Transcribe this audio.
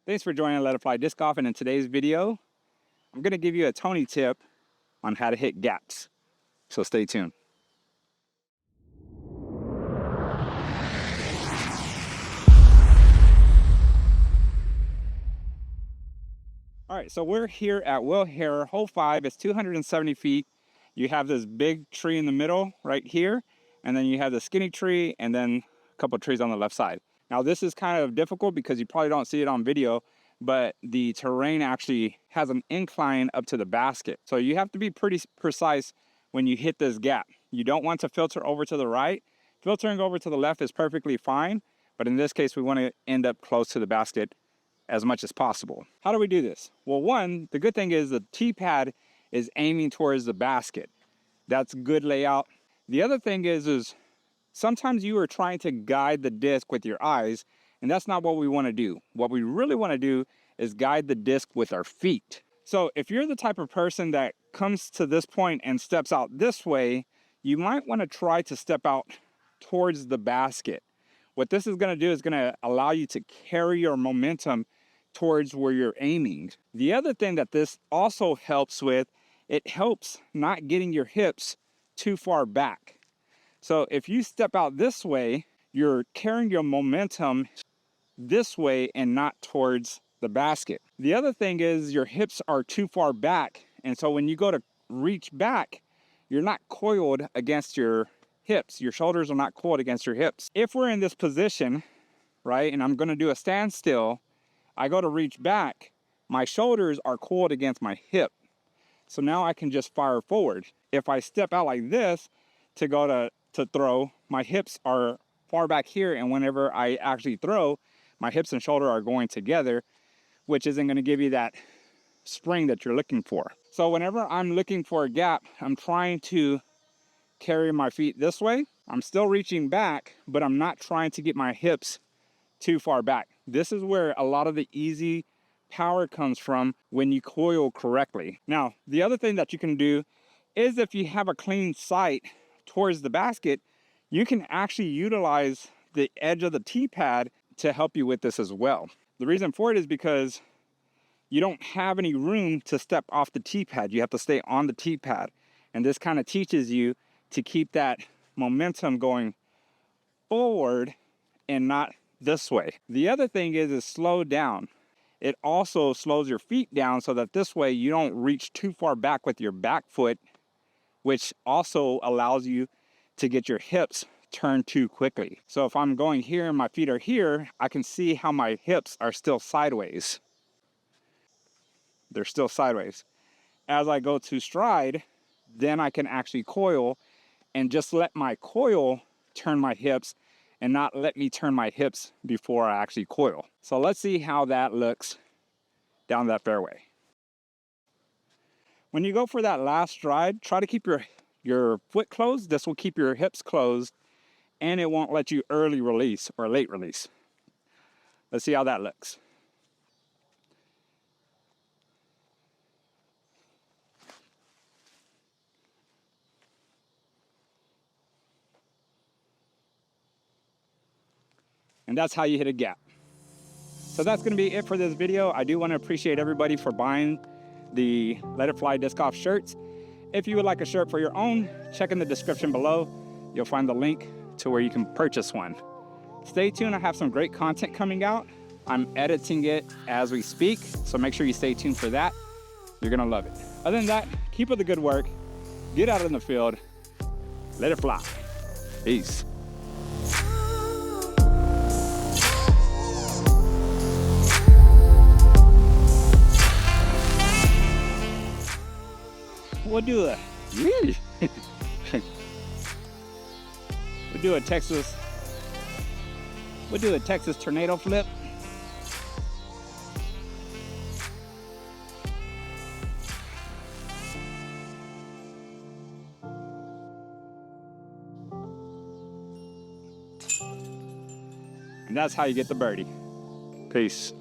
Thanks for joining Let It Fly Disc Golf, and in today's video, I'm going to give you a Tony tip on how to hit gaps. So stay tuned. All right, so we're here at Will Hare, hole 5. It's 270 feet. You have this big tree in the middle right here, and then you have the skinny tree, and then a couple of trees on the left side. Now this is kind of difficult because you probably don't see it on video, but the terrain actually has an incline up to the basket. So you have to be pretty precise when you hit this gap. You don't want to filter over to the right. Filtering over to the left is perfectly fine, but in this case, we want to end up close to the basket as much as possible. How do we do this? Well, one, the good thing is the tee pad is aiming towards the basket. That's good layout. The other thing is sometimes you are trying to guide the disc with your eyes, and that's not what we want to do. What we really want to do is guide the disc with our feet. So if you're the type of person that comes to this point and steps out this way, you might want to try to step out towards the basket. What this is going to do is going to allow you to carry your momentum towards where you're aiming. The other thing that this also helps with, it helps not getting your hips too far back. So if you step out this way, you're carrying your momentum this way and not towards the basket. The other thing is your hips are too far back, and so when you go to reach back, you're not coiled against your hips. Your shoulders are not coiled against your hips. If we're in this position, right, and I'm gonna do a standstill, I go to reach back, my shoulders are coiled against my hip. So now I can just fire forward. If I step out like this to go to throw, my hips are far back here, and whenever I actually throw, my hips and shoulder are going together, which isn't gonna give you that spring that you're looking for. So whenever I'm looking for a gap, I'm trying to carry my feet this way. I'm still reaching back, but I'm not trying to get my hips too far back. This is where a lot of the easy power comes from when you coil correctly. Now, the other thing that you can do is if you have a clean sight towards the basket, you can actually utilize the edge of the tee pad to help you with this as well. The reason for it is because you don't have any room to step off the tee pad. You have to stay on the tee pad. And this kind of teaches you to keep that momentum going forward and not this way. The other thing is slow down. It also slows your feet down so that this way you don't reach too far back with your back foot, which also allows you to get your hips turned too quickly. So if I'm going here and my feet are here, I can see how my hips are still sideways. They're still sideways. As I go to stride, then I can actually coil and just let my coil turn my hips and not let me turn my hips before I actually coil. So let's see how that looks down that fairway. When you go for that last stride, try to keep your foot closed. This will keep your hips closed, and it won't let you early release or late release. Let's see how that looks. And that's how you hit a gap. So that's going to be it for this video. I do want to appreciate everybody for buying the Let It Fly Disc Golf shirts. If you would like a shirt for your own, check in the description below. You'll find the link to where you can purchase one. Stay tuned. I have some great content coming out. I'm editing it as we speak, so make sure you stay tuned for that. You're going to love it. Other than that, keep up the good work. Get out in the field. Let it fly. Peace. We'll do a Texas tornado flip. And that's how you get the birdie. Peace.